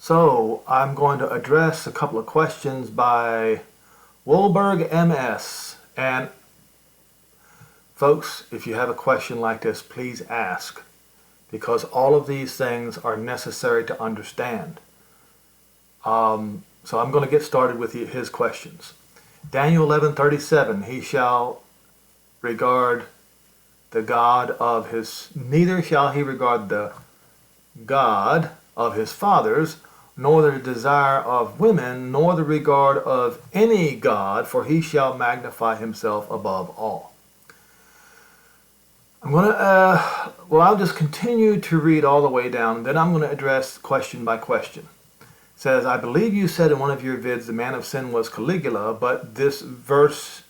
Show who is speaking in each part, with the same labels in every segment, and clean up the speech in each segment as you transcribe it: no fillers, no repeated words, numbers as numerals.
Speaker 1: So I'm going to address a couple of questions by Wolberg MS. And folks, if you have a question like this, please ask, because all of these things are necessary to understand. So I'm going to get started with his questions. Daniel 11:37, he shall regard the God of his, neither shall he regard the God of his fathers, nor the desire of women, nor the regard of any God, for he shall magnify himself above all. I'm going to, I'll just continue to read all the way down, and then I'm going to address question by question. It says, I believe you said in one of your vids the man of sin was Caligula, but this verse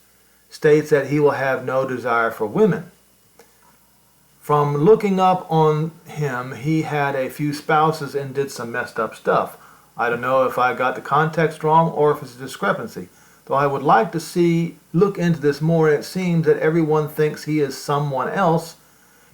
Speaker 1: states that he will have no desire for women. From looking up on him, he had a few spouses and did some messed up stuff. I don't know if I got the context wrong or if it's a discrepancy. Though I would like to look into this more. It seems that everyone thinks he is someone else.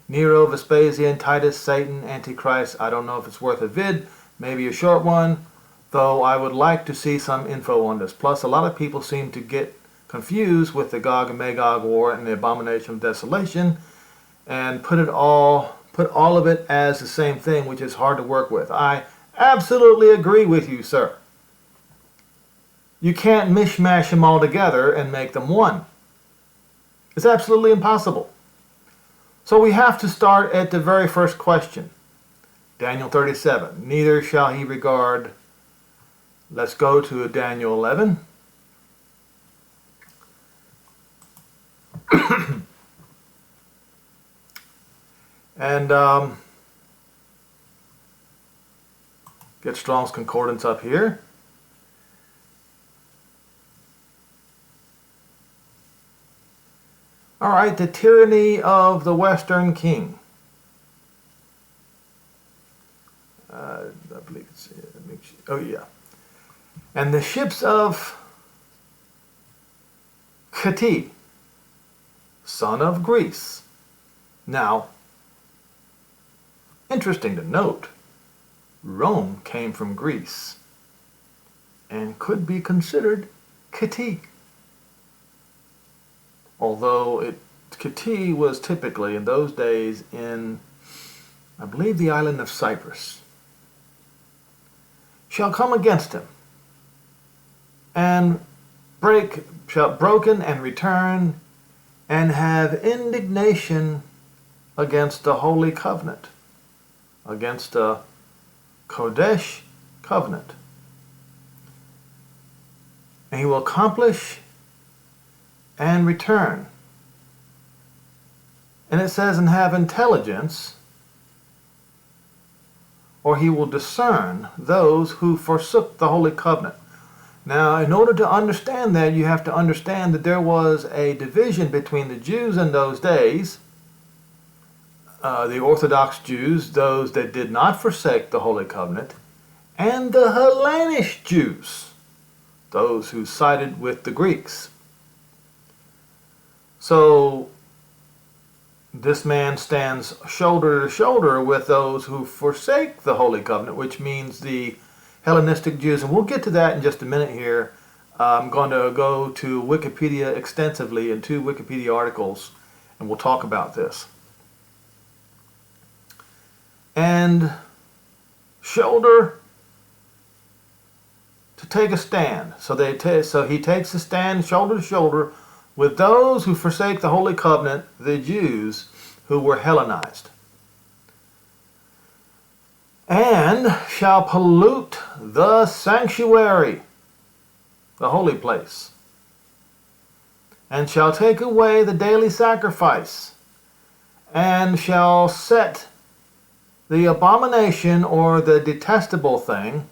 Speaker 1: Nero, Vespasian, Titus, Satan, Antichrist. I don't know if it's worth a vid, maybe a short one. Though I would like to see some info on this. Plus, a lot of people seem to get confused with the Gog and Magog war and the Abomination of Desolation, and put all of it as the same thing, which is hard to work with. I absolutely agree with you, sir. You can't mishmash them all together and make them one. It's absolutely impossible. So we have to start at the very first question. Daniel 37. Neither shall he regard. Let's go to Daniel 11. And get Strong's Concordance up here. All right, the tyranny of the Western king. I believe it's, oh yeah. And the ships of Citadel, son of Greece. Now, interesting to note, Rome came from Greece and could be considered Citadel. Although Citadel was typically in those days in, I believe, the island of Cyprus. Shall come against him and broken and return and have indignation against the holy covenant, against the Kodesh covenant. And he will accomplish and return. And it says, and have intelligence, or he will discern those who forsook the holy covenant. Now, in order to understand that, you have to understand that there was a division between the Jews in those days, the Orthodox Jews, those that did not forsake the holy covenant, and the Hellenic Jews, those who sided with the Greeks. So this man stands shoulder to shoulder with those who forsake the holy covenant, which means the Hellenistic Jews. And we'll get to that in just a minute here. I'm going to go to Wikipedia extensively in 2 Wikipedia articles, and we'll talk about this. And shoulder to take a stand. So he takes a stand shoulder to shoulder with those who forsake the holy covenant, the Jews who were Hellenized. And shall pollute the sanctuary, the holy place, and shall take away the daily sacrifice, and shall set the abomination or the detestable thing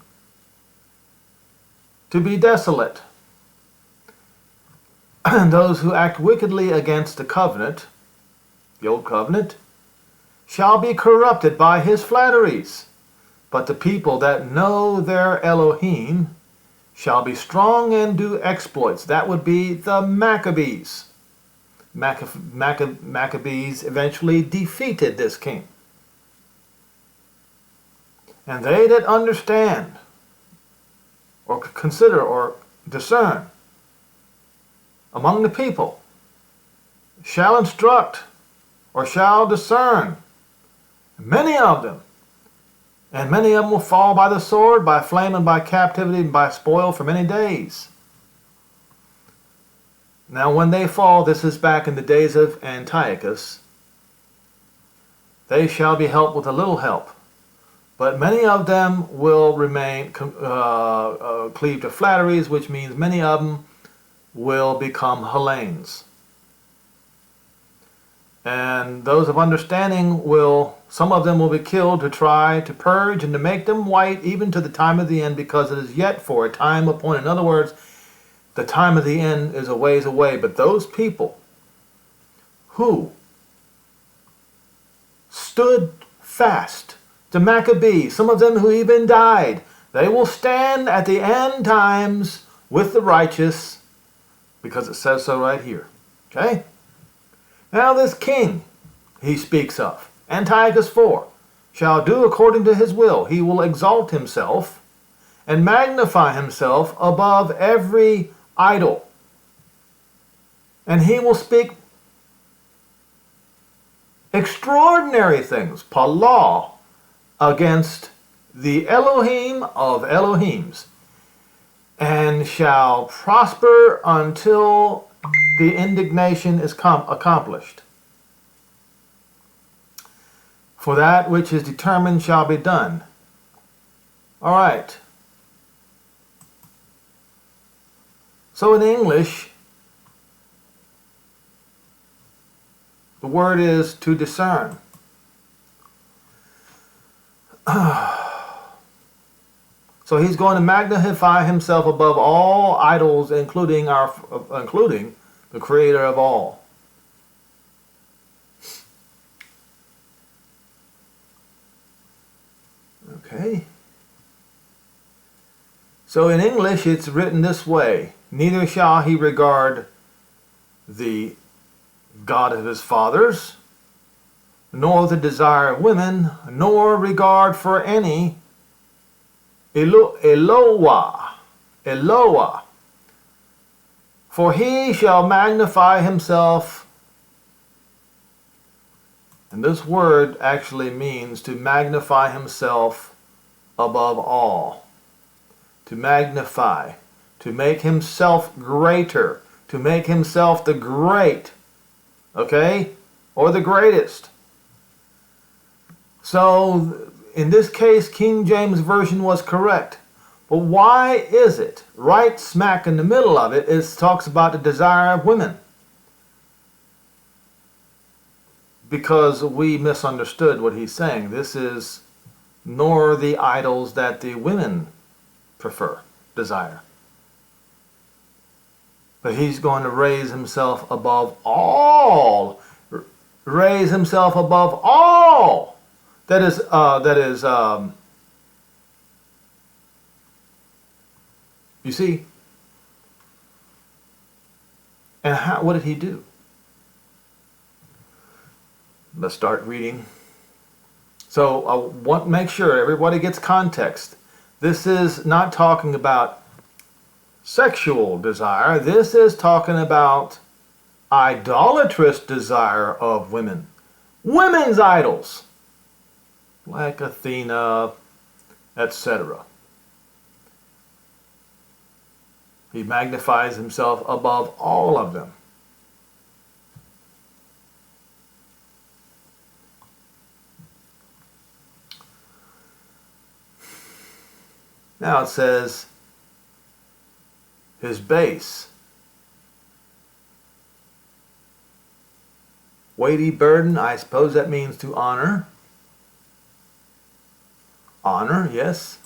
Speaker 1: to be desolate. And those who act wickedly against the covenant, the old covenant, shall be corrupted by his flatteries. But the people that know their Elohim shall be strong and do exploits. That would be the Maccabees. Maccabees eventually defeated this king. And they that understand consider or discern among the people, shall instruct or shall discern many of them. And many of them will fall by the sword, by flame, and by captivity, and by spoil for many days. Now when they fall, this is back in the days of Antiochus, they shall be helped with a little help. But many of them will remain, cleave to flatteries, which means many of them will become Hellenes. And those of understanding some of them will be killed to try to purge and to make them white even to the time of the end, because it is yet for a time appointed. In other words, the time of the end is a ways away. But those people who stood fast, the Maccabees, some of them who even died, they will stand at the end times with the righteous, because it says so right here. Okay? Now this king he speaks of, Antiochus 4, shall do according to his will. He will exalt himself and magnify himself above every idol. And he will speak extraordinary things, Palah, against the Elohim of Elohims, and shall prosper until the indignation is accomplished. For that which is determined shall be done. All right. So in English, the word is to discern. So he's going to magnify himself above all idols, including the creator of all. Okay. So in English it's written this way: neither shall he regard the God of his fathers, nor the desire of women, nor regard for any Eloah, for he shall magnify himself. And this word actually means to magnify himself above all. To magnify, to make himself greater, to make himself the great, okay, or the greatest. So in this case, King James Version was correct. But why is it, right smack in the middle of it, it talks about the desire of women? Because we misunderstood what he's saying. This is nor the idols that the women desire. But he's going to raise himself above all. Raise himself above all. That is, you see? And what did he do? Let's start reading. So I want to make sure everybody gets context. This is not talking about sexual desire. This is talking about idolatrous desire of women. Women's idols, like Athena, etc. He magnifies himself above all of them. Now it says, his base, weighty burden, I suppose that means to honor. Honor, yes.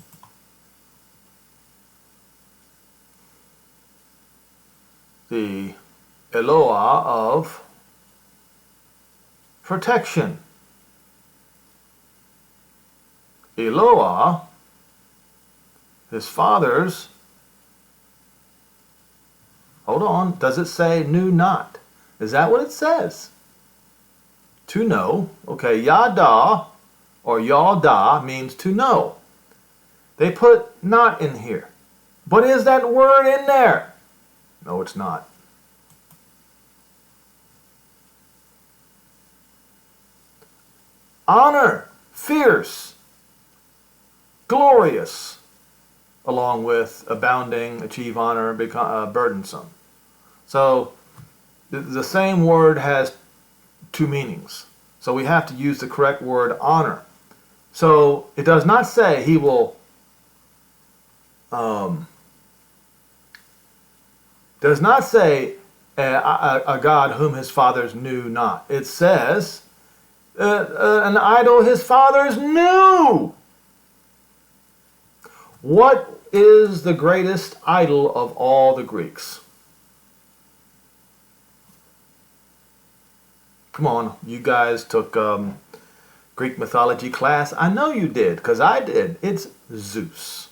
Speaker 1: The Eloah of protection. Eloah, his fathers, hold on, does it say knew not? Is that what it says? To know. Okay, Yada or Yada means to know. They put not in here. But is that word in there? No, it's not. Honor, fierce, glorious, along with abounding, achieve honor, become burdensome. So the same word has two meanings. So we have to use the correct word, honor. So it does not say he will, does not say a God whom his fathers knew not. It says an idol his fathers knew. What is the greatest idol of all the Greeks? Come on, you guys took Greek mythology class. I know you did, because I did. It's Zeus.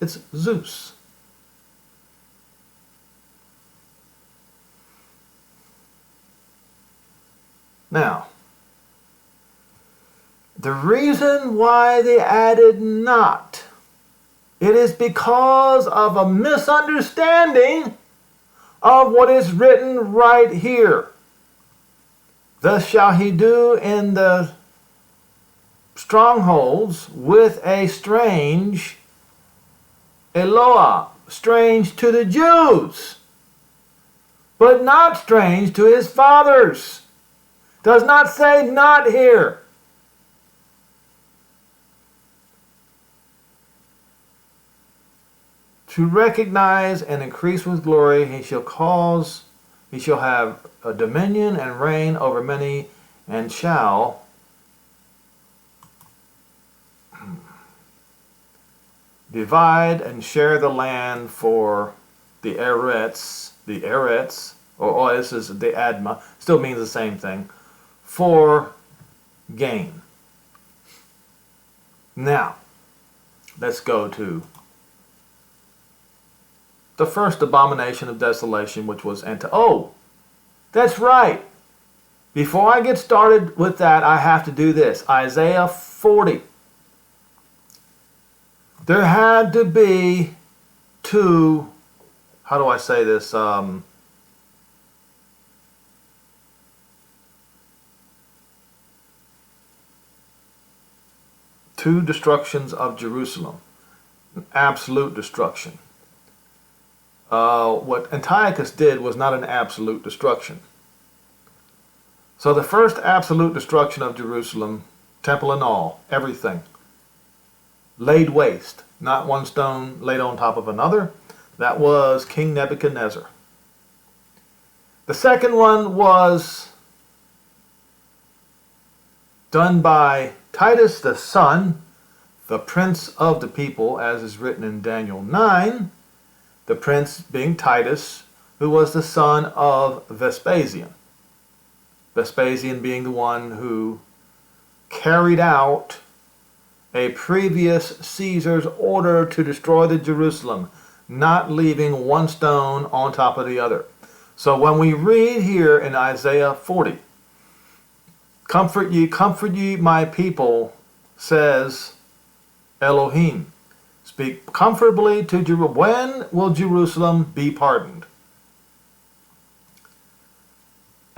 Speaker 1: It's Zeus. Now, the reason why they added not, it is because of a misunderstanding of what is written right here. Thus shall he do in the strongholds with a strange Eloah, strange to the Jews, but not strange to his fathers. Does not say not here. To recognize and increase with glory, he shall have a dominion and reign over many, and shall divide and share the land for the Eretz, or this is the Adma, still means the same thing, for gain. Now, let's go to the first abomination of desolation, which was Antiochus. Oh, that's right. Before I get started with that, I have to do this. Isaiah 40. There had to be two, how do I say this? Two destructions of Jerusalem. An absolute destruction. What Antiochus did was not an absolute destruction. So the first absolute destruction of Jerusalem, temple and all, everything, laid waste, not one stone laid on top of another, that was King Nebuchadnezzar. The second one was done by Titus the son, the prince of the people, as is written in Daniel 9, the prince being Titus, who was the son of Vespasian. Vespasian being the one who carried out a previous Caesar's order to destroy the Jerusalem, not leaving one stone on top of the other. So when we read here in Isaiah 40, comfort ye my people, says Elohim. Speak comfortably to Jerusalem. When will Jerusalem be pardoned?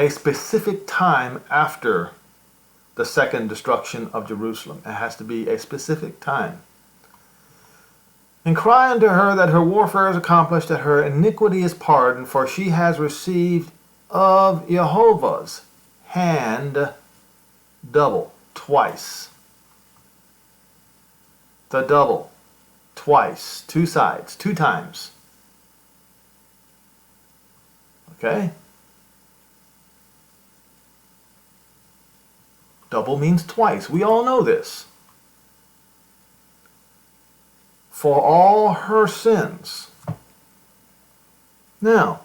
Speaker 1: A specific time after the second destruction of Jerusalem. It has to be a specific time. And cry unto her that her warfare is accomplished, that her iniquity is pardoned, for she has received of Jehovah's hand double, twice. The double, twice, two sides, two times. Okay? Double means twice. We all know this. For all her sins. Now,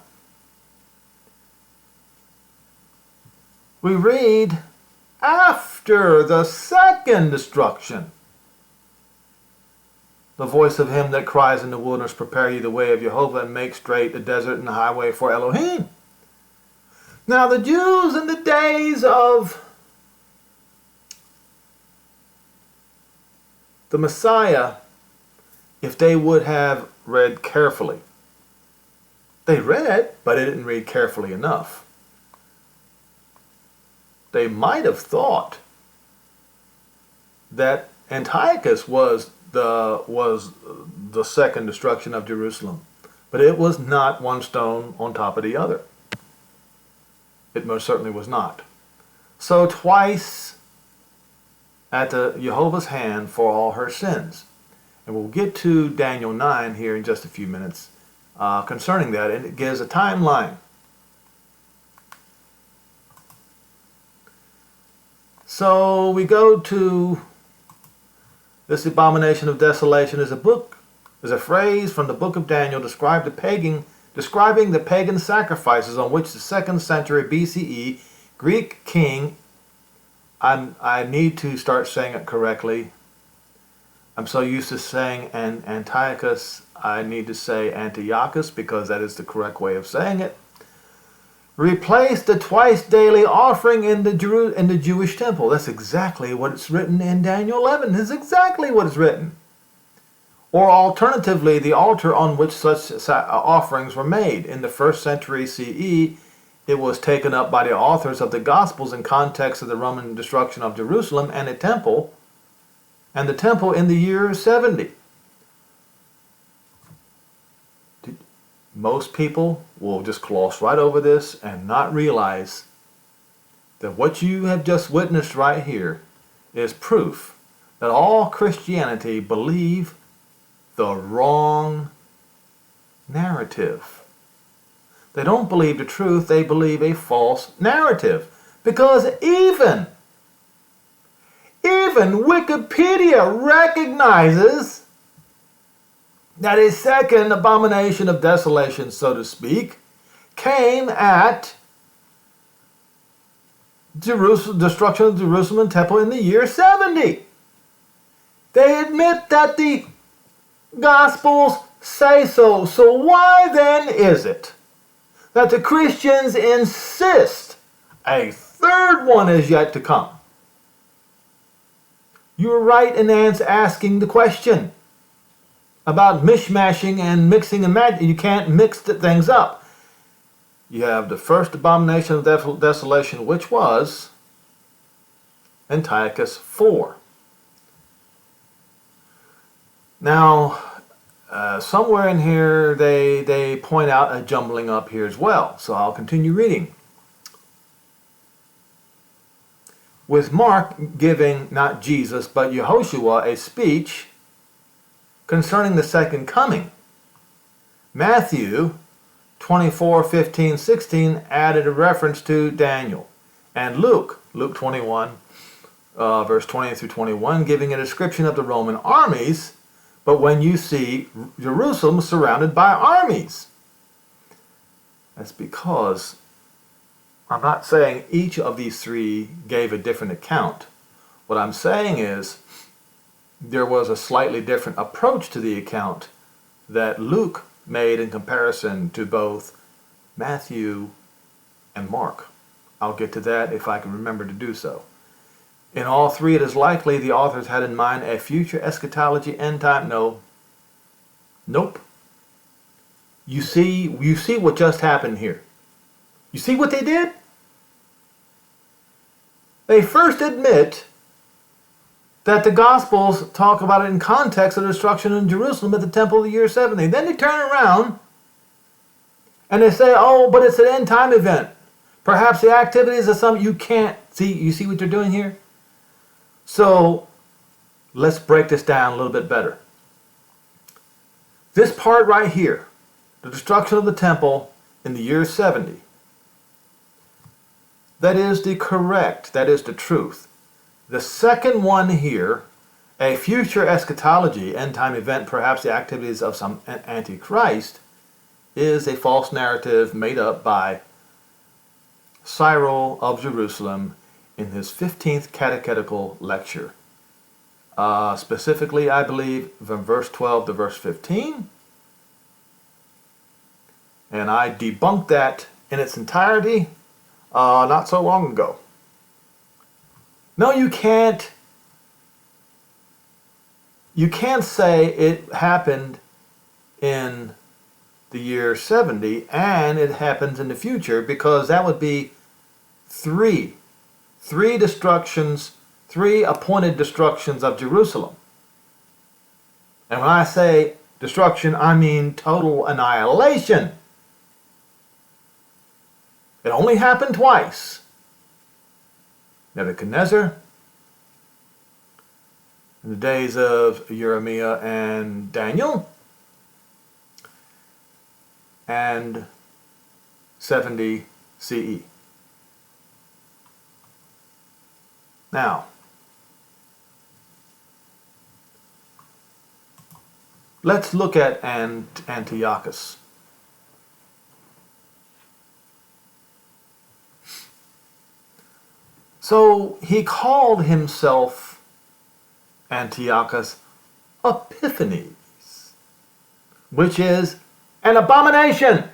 Speaker 1: we read after the second destruction. The voice of him that cries in the wilderness, prepare ye the way of Jehovah, and make straight the desert and the highway for Elohim. Now the Jews in the days of the Messiah if they would have read carefully. They read, but they didn't read carefully enough. They might have thought that Antiochus was the second destruction of Jerusalem, but it was not one stone on top of the other. It most certainly was not. So twice at the Jehovah's hand for all her sins. And we'll get to Daniel 9 here in just a few minutes concerning that, and it gives a timeline. So we go to this Abomination of Desolation is a phrase from the book of Daniel describing the pagan sacrifices on which the 2nd century BCE Greek king, I need to start saying it correctly. I'm so used to saying Antiochus, I need to say Antiochus because that is the correct way of saying it. Replaced the twice daily offering in the Jewish temple. That's exactly what it's written in Daniel 11. That's exactly what it's written. Or alternatively, the altar on which such offerings were made. In the 1st century CE, it was taken up by the authors of the Gospels in context of the Roman destruction of Jerusalem and the temple in the year 70. Most people will just gloss right over this and not realize that what you have just witnessed right here is proof that all Christianity believe the wrong narrative. They don't believe the truth, they believe a false narrative. Because even Wikipedia recognizes that a second abomination of desolation, so to speak, came at destruction of Jerusalem and temple in the year 70. They admit that the Gospels say so. So why then is it that the Christians insist a third one is yet to come? You're right in asking the question about mishmashing and mixing and matching. You can't mix the things up. You have the first abomination of desolation, which was Antiochus 4. Now, somewhere in here they point out a jumbling up here as well. So I'll continue reading. With Mark giving, not Jesus, but Yehoshua a speech concerning the second coming. Matthew 24:15-16 added a reference to Daniel. And Luke 21, verse 20 through 21, giving a description of the Roman armies, but when you see Jerusalem surrounded by armies. That's because I'm not saying each of these three gave a different account. What I'm saying is there was a slightly different approach to the account that Luke made in comparison to both Matthew and Mark. I'll get to that if I can remember to do so. In all three, it is likely the authors had in mind a future eschatology end time. Nope. You see what just happened here. You see what they did? They first admit that the Gospels talk about it in context of the destruction in Jerusalem at the temple of the year 70. Then they turn around and they say, oh, but it's an end time event. Perhaps the activities of some you can't see. You see what they're doing here? So let's break this down a little bit better. This part right here, the destruction of the temple in the year 70, that is the truth. The second one here, a future eschatology, end time event, perhaps the activities of some antichrist, is a false narrative made up by Cyril of Jerusalem in his 15th catechetical lecture. Specifically, I believe, from verse 12 to verse 15. And I debunked that in its entirety not so long ago. No, you can't you can't say it happened in the year 70 and it happens in the future, because that would be three destructions, three appointed destructions of Jerusalem. And when I say destruction, I mean total annihilation. It only happened twice. Nebuchadnezzar, in the days of Jeremiah and Daniel, and 70 CE. Now, let's look at Antiochus. So he called himself Antiochus Epiphanes, which is an abomination.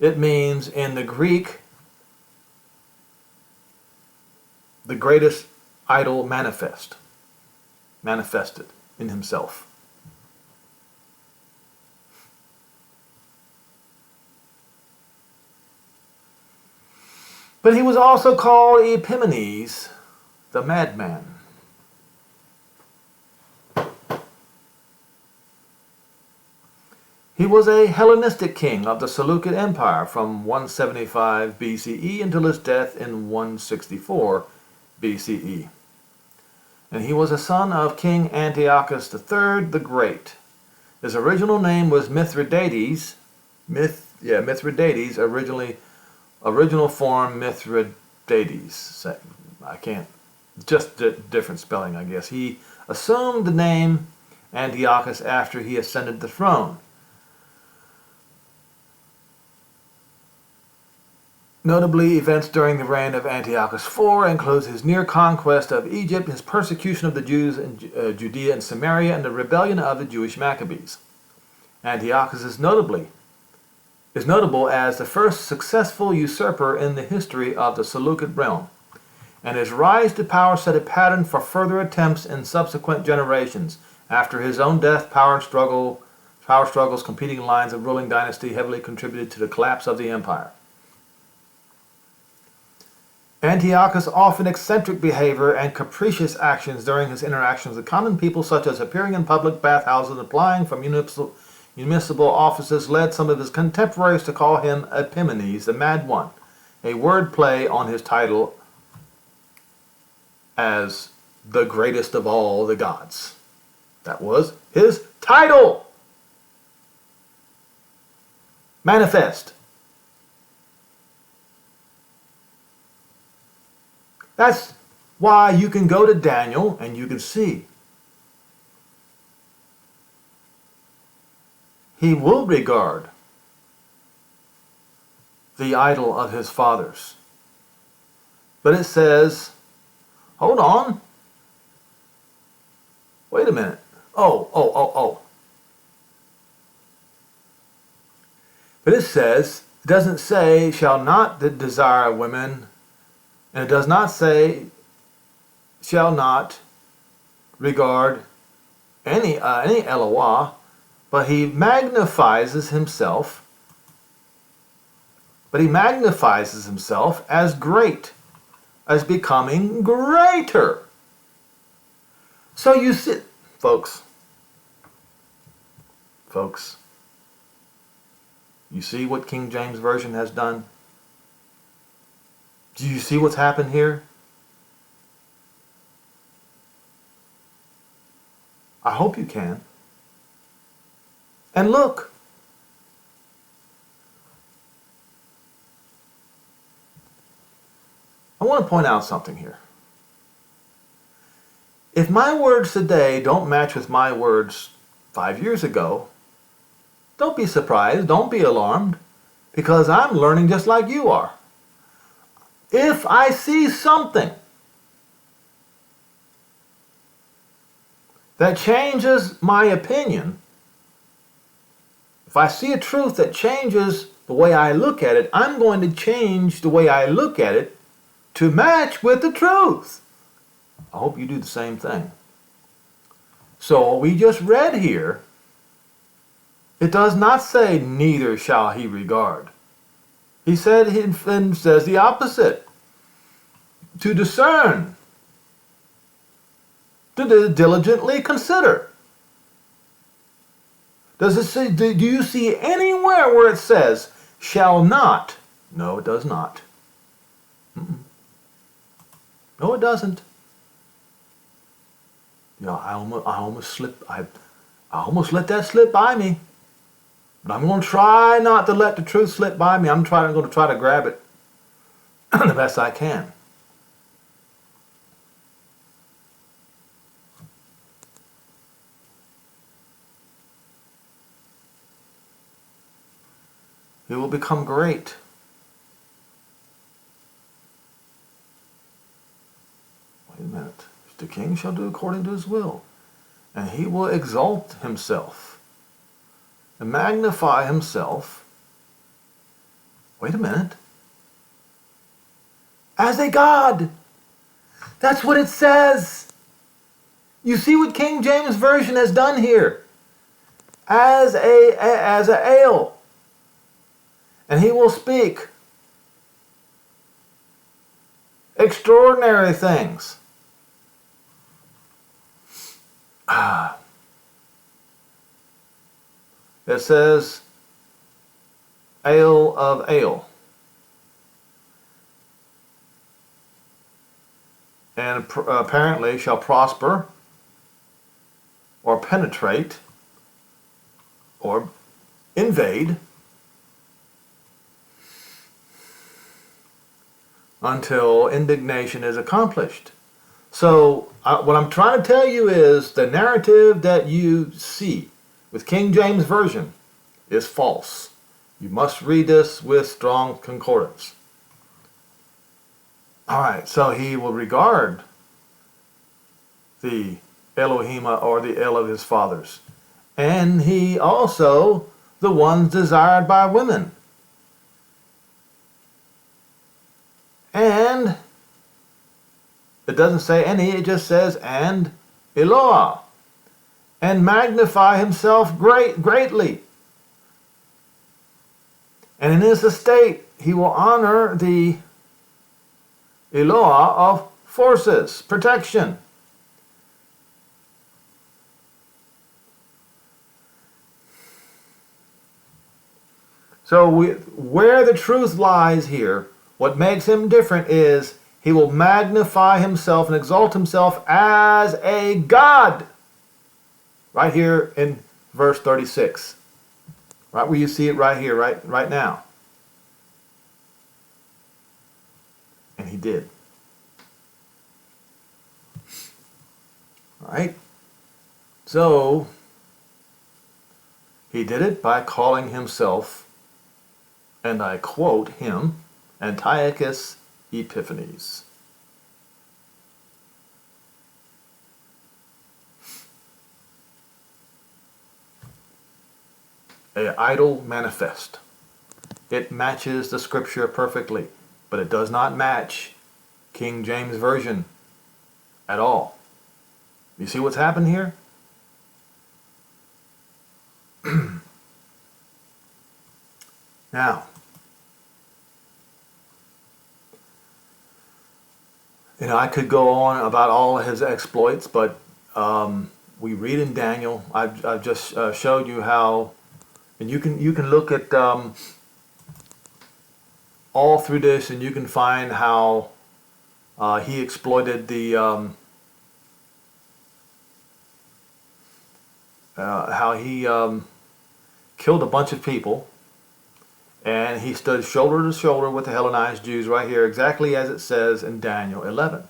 Speaker 1: It means in the Greek, the greatest idol manifested in himself. But he was also called Epimanes, the madman. He was a Hellenistic king of the Seleucid Empire from 175 BCE until his death in 164 BCE. And he was a son of King Antiochus III the Great. His original name was Mithridates. Mithridates, original form Mithridates. I can't, just different spelling, I guess. He assumed the name Antiochus after he ascended the throne. Notably, events during the reign of Antiochus IV includes his near conquest of Egypt, his persecution of the Jews in Judea and Samaria, and the rebellion of the Jewish Maccabees. Antiochus is notable as the first successful usurper in the history of the Seleucid realm, and his rise to power set a pattern for further attempts in subsequent generations. After his own death, power struggles, competing lines of ruling dynasty heavily contributed to the collapse of the empire. Antiochus' often eccentric behavior and capricious actions during his interactions with common people, such as appearing in public bathhouses and applying for municipal offices, led some of his contemporaries to call him Epimanes, the Mad One, a word play on his title as the greatest of all the gods. That was his title. Manifest. That's why you can go to Daniel and you can see he will regard the idol of his fathers. But it says, hold on. Wait a minute. Oh. But it says, it doesn't say, shall not desire women. And it does not say, shall not regard any Eloah, but he magnifies himself. But he magnifies himself as great, as becoming greater. So you see, folks, you see what King James Version has done? Do you see what's happened here? I hope you can. And look. I want to point out something here. If my words today don't match with my words 5 years ago, don't be surprised, don't be alarmed, because I'm learning just like you are. If I see something that changes my opinion, if I see a truth that changes the way I look at it, I'm going to change the way I look at it to match with the truth. I hope you do the same thing. So what we just read here, it does not say neither shall he regard. He said, and says the opposite. To discern, to diligently consider. Does it say? Do you see anywhere where it says shall not? No, it does not. No, it doesn't. You know, I almost let that slip by me. But I'm going to try not to let the truth slip by me. I'm going to try to grab it the best I can. He will become great. Wait a minute. The king shall do according to his will, and he will exalt himself and magnify himself. Wait a minute. As a god. That's what it says. You see what King James Version has done here. As a ale. And he will speak extraordinary things. It says, ale of ale. And apparently shall prosper, or penetrate, or invade, until indignation is accomplished. So what I'm trying to tell you is the narrative that you see with King James Version is false. You must read this with strong concordance. All right, so he will regard the Elohim or the El of his fathers. And he also the ones desired by women. And it doesn't say any, it just says and Eloah. And magnify himself greatly. And in his estate he will honor the Eloah of forces, protection. So where the truth lies here, what makes him different is he will magnify himself and exalt himself as a God. Right here in verse 36. Right where you see it right here, right now. And he did. All right? So, he did it by calling himself, and I quote him, Antiochus Epiphanes. An idol manifest. It matches the scripture perfectly, but it does not match King James Version at all. You see what's happened here? Now, I could go on about all of his exploits, but we read in Daniel. I've just showed you how, and you can look at all through this, and you can find how he exploited the how he killed a bunch of people, and he stood shoulder to shoulder with the Hellenized Jews right here, exactly as it says in Daniel 11.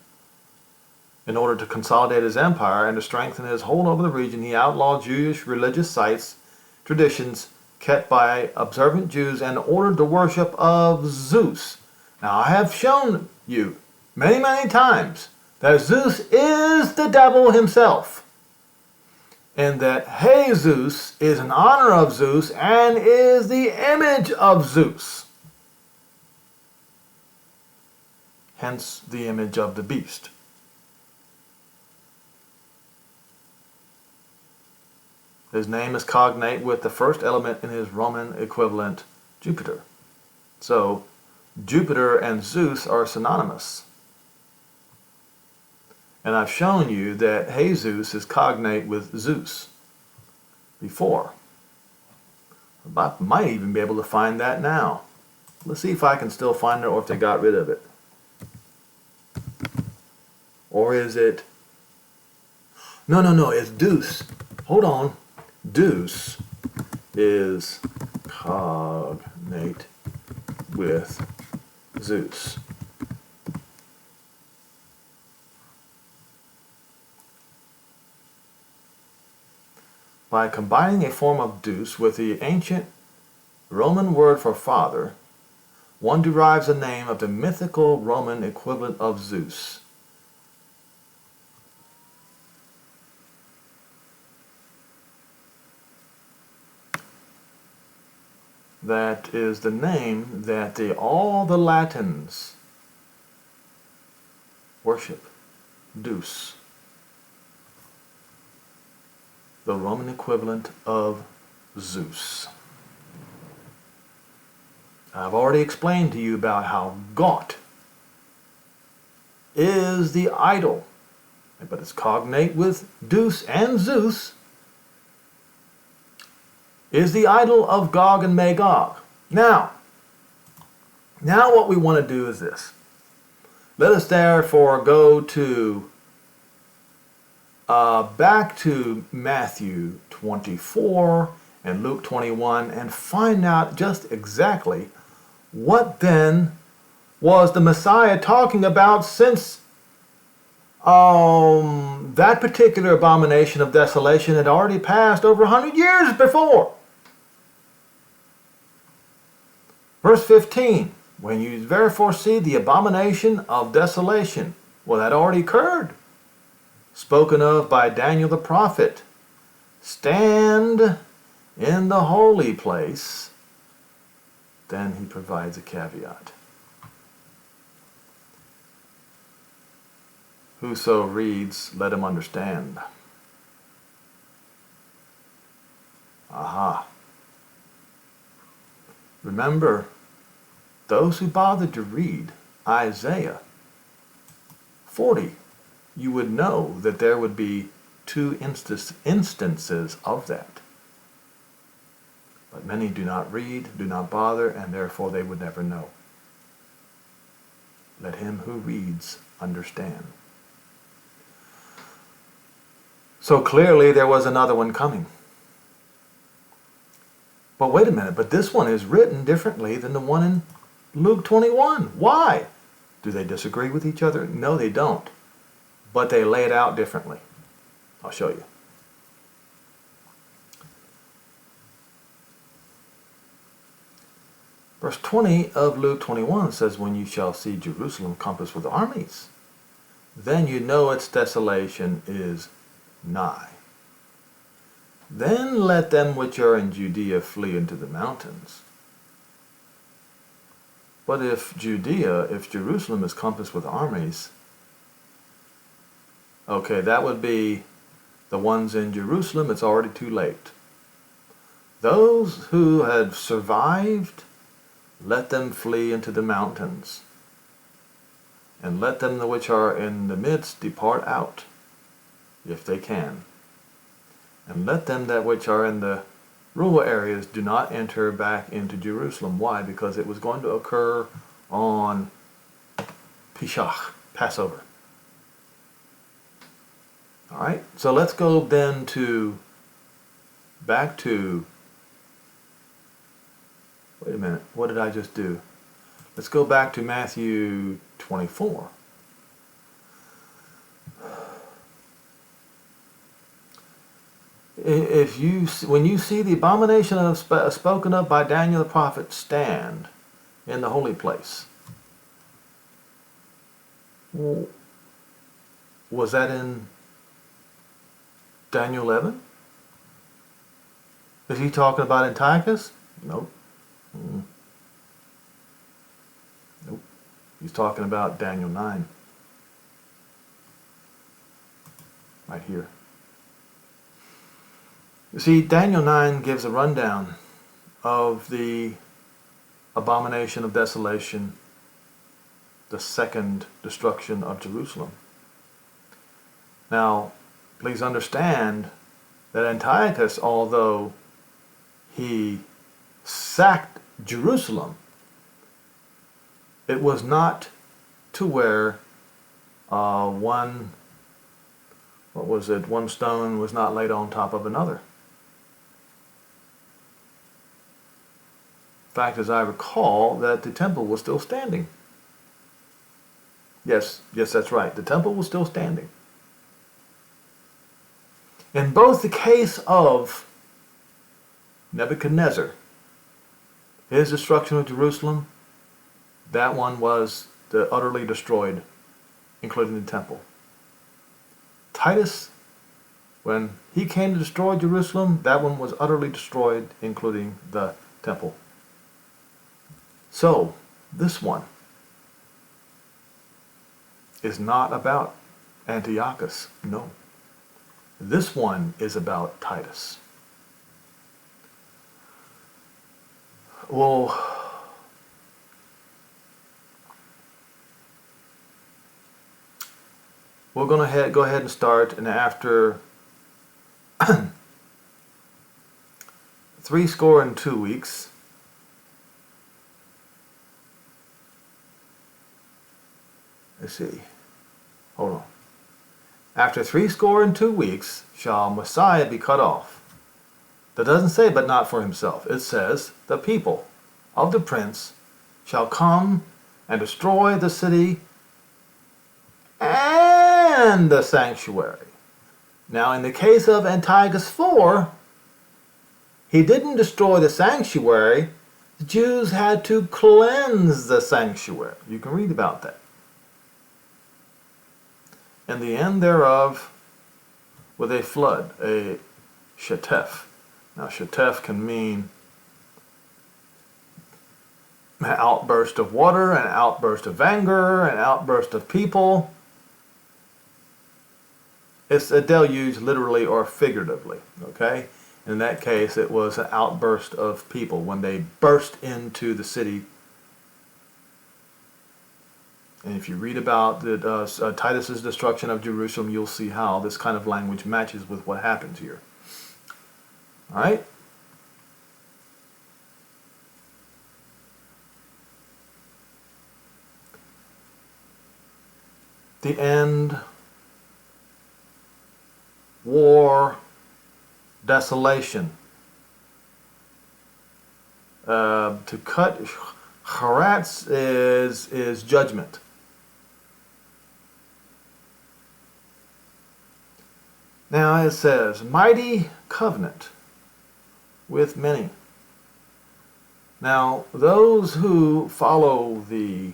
Speaker 1: In order to consolidate his empire and to strengthen his hold over the region, he outlawed Jewish religious sites, traditions kept by observant Jews, and ordered the worship of Zeus. Now, I have shown you many, many times that Zeus is the devil himself, and that XESus is an honor of Zeus and is the image of Zeus. Hence the image of the beast. His name is cognate with the first element in his Roman equivalent, Jupiter. So Jupiter and Zeus are synonymous. And I've shown you that XESus is cognate with Zeus before. I might even be able to find that now. Let's see if I can still find it or if they got rid of it. Or is it... No, it's Deus. Hold on. Deus is cognate with Zeus. By combining a form of Deus with the ancient Roman word for father, one derives the name of the mythical Roman equivalent of Zeus. That is the name that all the Latins worship, Deus, the Roman equivalent of Zeus. I've already explained to you about how God is the idol, but it's cognate with Deus and Zeus, is the idol of Gog and Magog. Now what we want to do is this. Let us therefore go to back to Matthew 24 and Luke 21 and find out just exactly what then was the Messiah talking about, since that particular abomination of desolation had already passed over 100 years before. Verse 15, when you therefore see the abomination of desolation, well, that already occurred, spoken of by Daniel the prophet, stand in the holy place. Then he provides a caveat. Whoso reads, let him understand. Aha. Remember, those who bothered to read Isaiah 40, you would know that there would be two instances of that. But many do not read, do not bother, and therefore they would never know. Let him who reads understand. So clearly there was another one coming. But wait a minute, but this one is written differently than the one in Luke 21. Why? Do they disagree with each other? No, they don't. But they lay it out differently. I'll show you. Verse 20 of Luke 21 says, when you shall see Jerusalem compassed with armies, then you know its desolation is nigh. Then let them which are in Judea flee into the mountains. But if Jerusalem is compassed with armies, okay, that would be the ones in Jerusalem. It's already too late. Those who had survived, let them flee into the mountains. And let them which are in the midst depart out, if they can. And let them that which are in the rural areas do not enter back into Jerusalem. Why? Because it was going to occur on Pesach, Passover. All right, so let's go then back to, wait a minute, what did I just do? Let's go back to Matthew 24. When you see the abomination of spoken of by Daniel the prophet stand in the holy place, was that in Daniel 11? Is he talking about Antiochus? Nope. Nope. He's talking about Daniel 9. Right here. You see, Daniel 9 gives a rundown of the Abomination of Desolation, the second destruction of Jerusalem. Now, please understand that Antiochus, although he sacked Jerusalem, it was not to where one stone was not laid on top of another. In fact, as I recall, that the temple was still standing. Yes, that's right. The temple was still standing. In both the case of Nebuchadnezzar, his destruction of Jerusalem, that one was utterly destroyed, including the temple. Titus, when he came to destroy Jerusalem, that one was utterly destroyed, including the temple. So, this one is not about Antiochus, no. This one is about Titus. Well, we're going to go ahead and start, and after 62 weeks, let's see, hold on. After 62 weeks shall Messiah be cut off. That doesn't say, but not for himself. It says, the people of the prince shall come and destroy the city and the sanctuary. Now, in the case of Antiochus 4, he didn't destroy the sanctuary. The Jews had to cleanse the sanctuary. You can read about that. And the end thereof with a flood, a shetef. Now, shetef can mean an outburst of water, an outburst of anger, an outburst of people. It's a deluge literally or figuratively, okay? In that case, it was an outburst of people when they burst into the city. And if you read about Titus's destruction of Jerusalem, you'll see how this kind of language matches with what happens here. All right? The end, war, desolation. To cut charatz is judgment. Now it says, mighty covenant with many. Now, those who follow the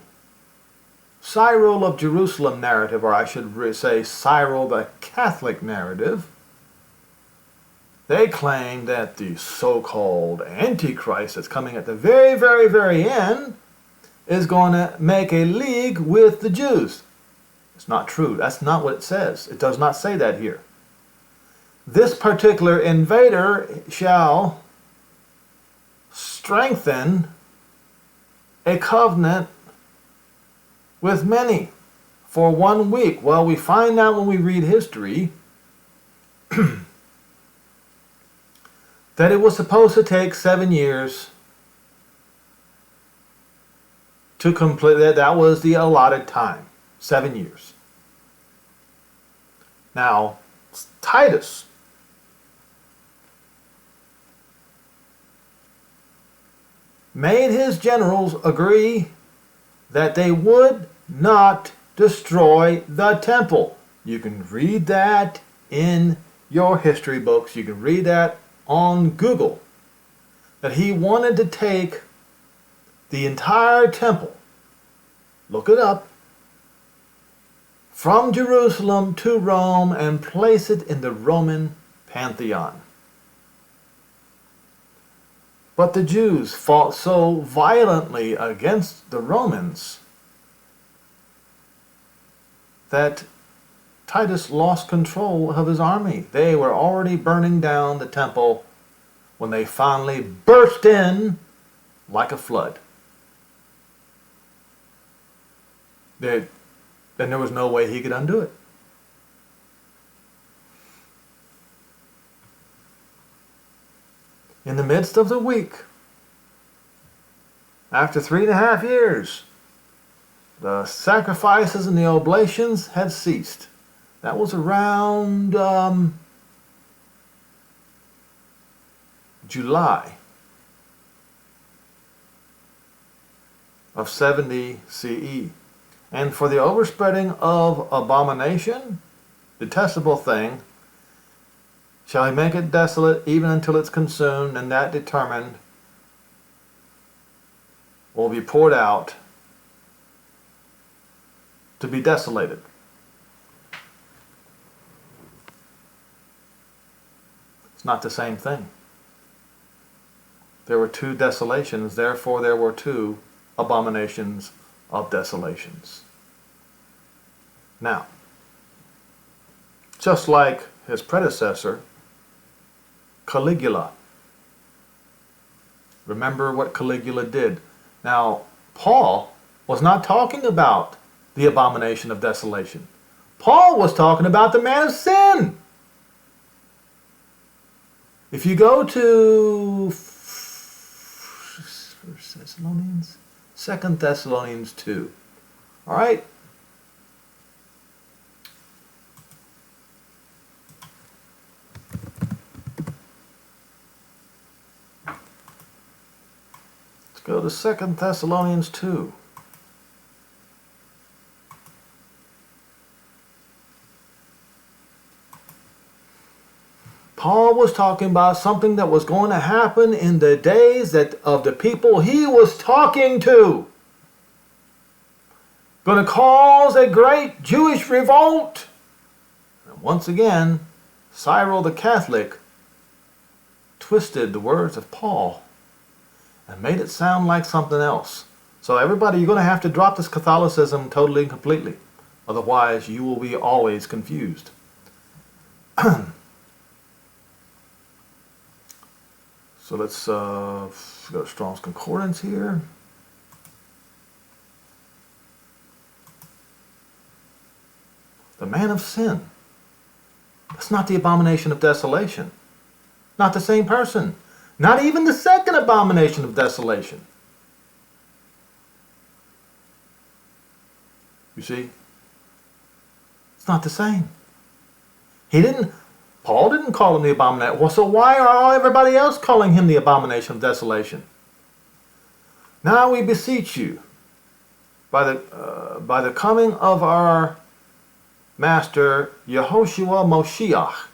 Speaker 1: Cyril of Jerusalem narrative, or I should say Cyril the Catholic narrative, they claim that the so-called Antichrist that's coming at the very, very, very end is going to make a league with the Jews. It's not true. That's not what it says. It does not say that here. This particular invader shall strengthen a covenant with many for 1 week. Well, we find out when we read history that it was supposed to take 7 years to complete that. That was the allotted time, 7 years. Now, Titus made his generals agree that they would not destroy the temple. You can read that in your history books. You can read that on Google. That he wanted to take the entire temple, look it up, from Jerusalem to Rome and place it in the Roman pantheon. But the Jews fought so violently against the Romans that Titus lost control of his army. They were already burning down the temple when they finally burst in like a flood. Then there was no way he could undo it. In the midst of the week, after 3.5 years, the sacrifices and the oblations had ceased. That was around July of 70 CE. And for the overspreading of abomination, detestable thing, shall he make it desolate even until it's consumed, and that determined will be poured out to be desolated. It's not the same thing. There were 2 desolations, therefore there were 2 abominations of desolations. Now, just like his predecessor, Caligula. Remember what Caligula did. Now, Paul was not talking about the abomination of desolation. Paul was talking about the man of sin. If you go to 2 Thessalonians 2, all right? Let's go to 2 Thessalonians 2. Paul was talking about something that was going to happen in the days of the people he was talking to. Going to cause a great Jewish revolt. And once again, Cyril the Catholic twisted the words of Paul and made it sound like something else. So everybody, you're going to have to drop this Catholicism totally and completely. Otherwise, you will be always confused. So let's go to Strong's Concordance here. The man of sin. That's not the abomination of desolation. Not the same person. Not even the second abomination of desolation. You see? It's not the same. Paul didn't call him the abomination. Well, so why are everybody else calling him the abomination of desolation? Now we beseech you, by the coming of our Master Yehoshua Moshiach,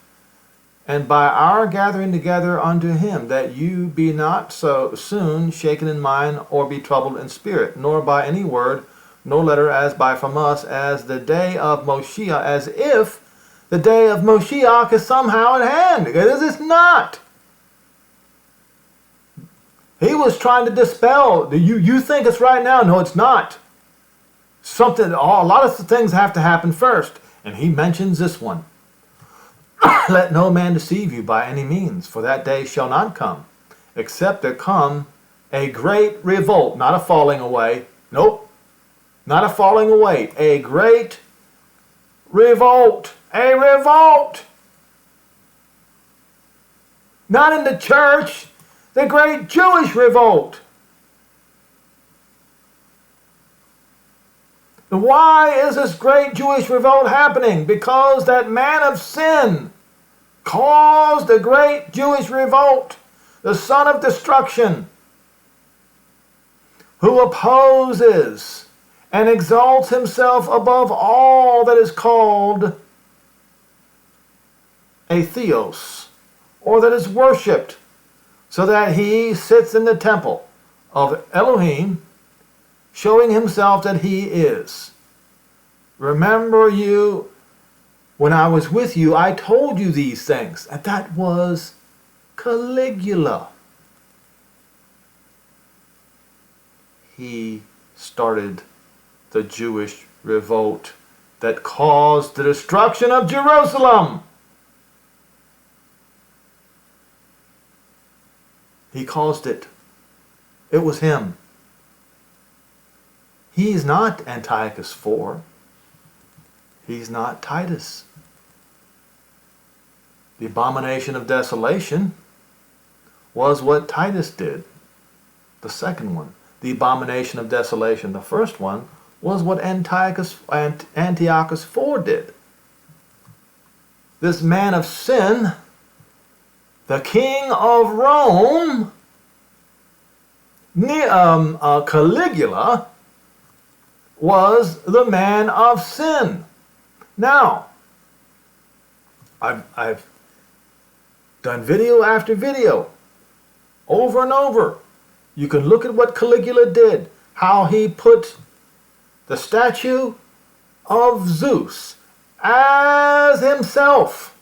Speaker 1: and by our gathering together unto him, that you be not so soon shaken in mind, or be troubled in spirit, nor by any word, nor letter as by from us, as the day of Moshiach, as if the day of Moshiach is somehow at hand. Because it's not. He was trying to dispel. You think it's right now. No, it's not. A lot of things have to happen first. And he mentions this one. Let no man deceive you by any means, for that day shall not come, except there come a great revolt. Not a falling away. Nope. Not a falling away. A great revolt. A revolt. Not in the church. The great Jewish revolt. And why is this great Jewish revolt happening? Because that man of sin caused the great Jewish revolt, the son of destruction, who opposes and exalts himself above all that is called a theos, or that is worshipped, so that he sits in the temple of Elohim, showing himself that he is. Remember you, when I was with you, I told you these things. And that was Caligula. He started the Jewish revolt that caused the destruction of Jerusalem. He caused it. It was him. He's not Antiochus IV. He's not Titus. The Abomination of Desolation was what Titus did, the second one. The Abomination of Desolation, the first one, was what Antiochus IV did. This man of sin, the king of Rome, Caligula, was the man of sin. Now, I've done video after video, over and over. You can look at what Caligula did, how he put the statue of Zeus as himself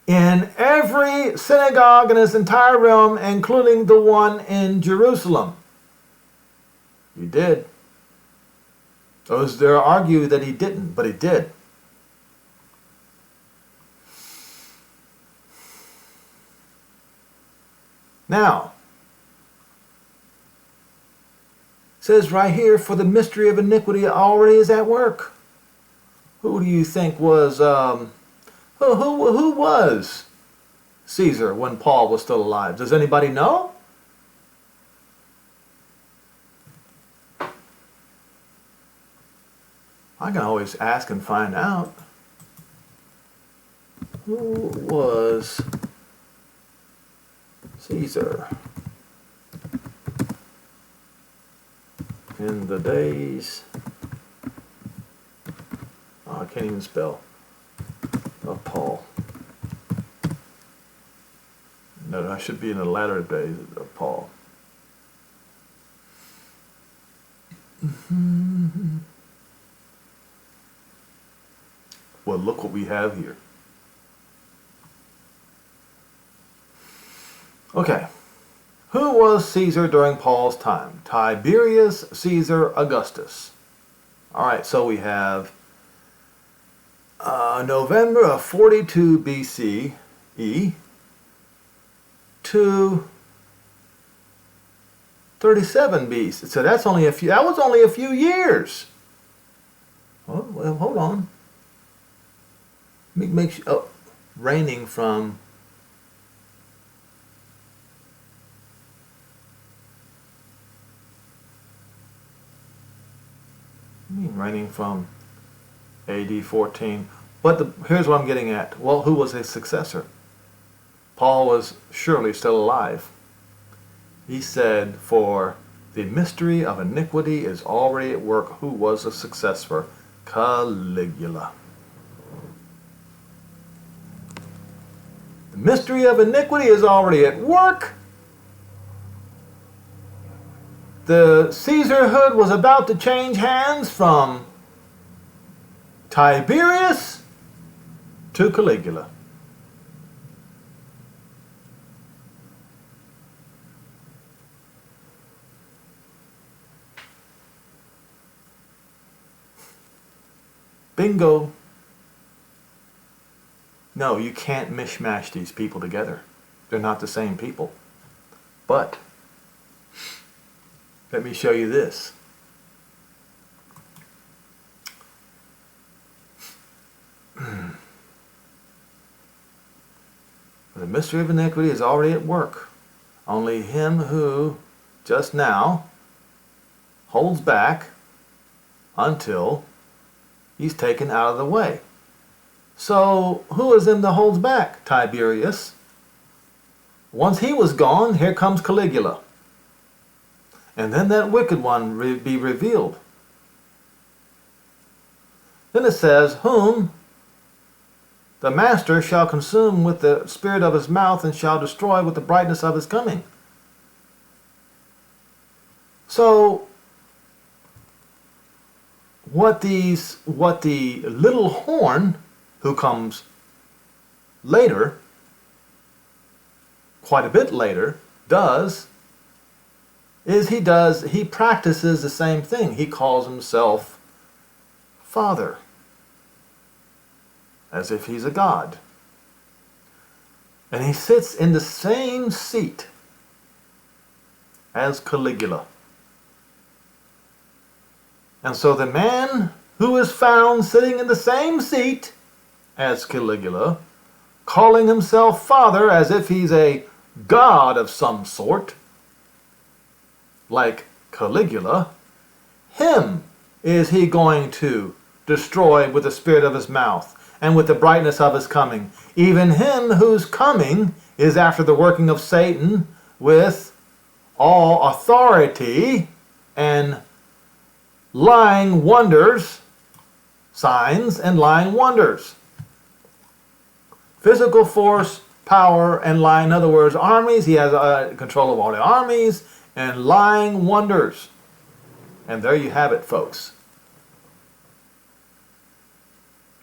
Speaker 1: in every synagogue in his entire realm, including the one in Jerusalem. He did. Those there argue that he didn't, but he did. Now, it says right here, for the mystery of iniquity already is at work. Who do you think was, who was Caesar when Paul was still alive? Does anybody know? I can always ask and find out. Who was Caesar in the days, I can't even spell, of Paul. No, I should be in the latter days of Paul. Well, look what we have here. Okay. Who was Caesar during Paul's time? Tiberius Caesar Augustus. Alright, so we have November of 42 BCE to 37 BC. So that's only a few. That was only a few years. Oh, well, hold on. Make sure. Oh, reigning from. Reigning from AD 14. But here's what I'm getting at. Well, who was his successor? Paul was surely still alive. He said, for the mystery of iniquity is already at work. Who was the successor? Caligula. The mystery of iniquity is already at work. The Caesarhood was about to change hands from Tiberius to Caligula. Bingo. No, you can't mishmash these people together. They're not the same people. But let me show you this. The mystery of iniquity is already at work. Only him who just now holds back until he's taken out of the way. So who is him that holds back? Tiberius. Once he was gone, here comes Caligula. And then that wicked one be revealed. Then it says, whom the master shall consume with the spirit of his mouth and shall destroy with the brightness of his coming. So, what the little horn, who comes later, quite a bit later, does, is he practices the same thing. He calls himself Father, as if he's a god. And he sits in the same seat as Caligula. And so the man who is found sitting in the same seat as Caligula, calling himself Father as if he's a god of some sort, like Caligula, him is he going to destroy with the spirit of his mouth and with the brightness of his coming. Even him whose coming is after the working of Satan with all authority and lying wonders, signs and lying wonders. Physical force, power, and lying. In other words, armies. He has control of all the armies and lying wonders. And there you have it, folks.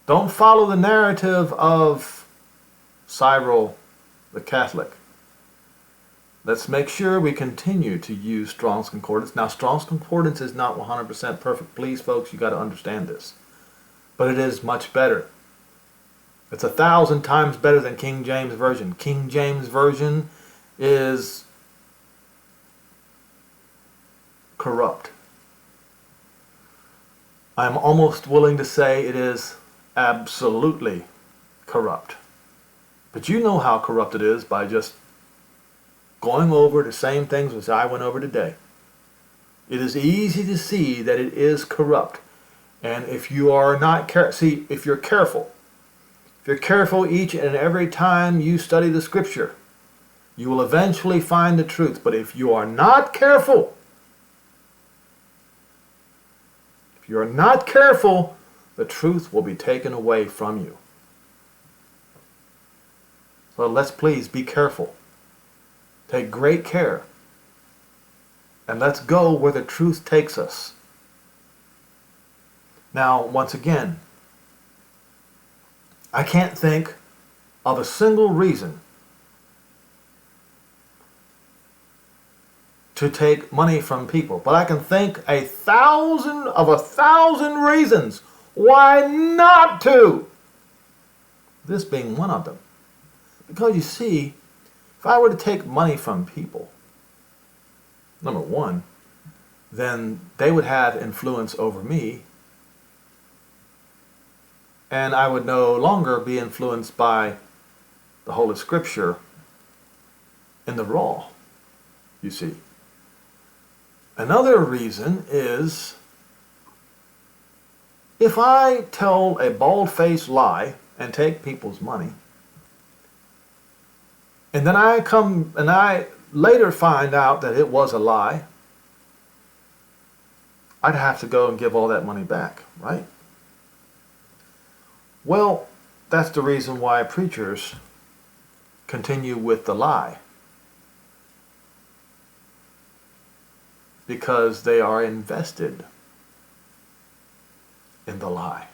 Speaker 1: Don't follow the narrative of Cyril the Catholic. Let's make sure we continue to use Strong's Concordance. Now, Strong's Concordance is not 100% perfect. Please, folks, you got to understand this. But it is much better. It's 1,000 times better than King James Version. King James Version is corrupt. I'm almost willing to say it is absolutely corrupt. But you know how corrupt it is by just going over the same things as I went over today. It is easy to see that it is corrupt. And if you are not if you're careful each and every time you study the scripture, you will eventually find the truth. But if you are not careful, the truth will be taken away from you. So let's please be careful. Take great care. And let's go where the truth takes us. Now, once again, I can't think of a single reason to take money from people, but I can think 1,000 reasons why not to. This being one of them. Because you see, if I were to take money from people, number one, then they would have influence over me, and I would no longer be influenced by the Holy Scripture in the raw, you see. Another reason is, if I tell a bald-faced lie and take people's money, and then I later find out that it was a lie, I'd have to go and give all that money back, right? Well, that's the reason why preachers continue with the lie. Because they are invested in the lie.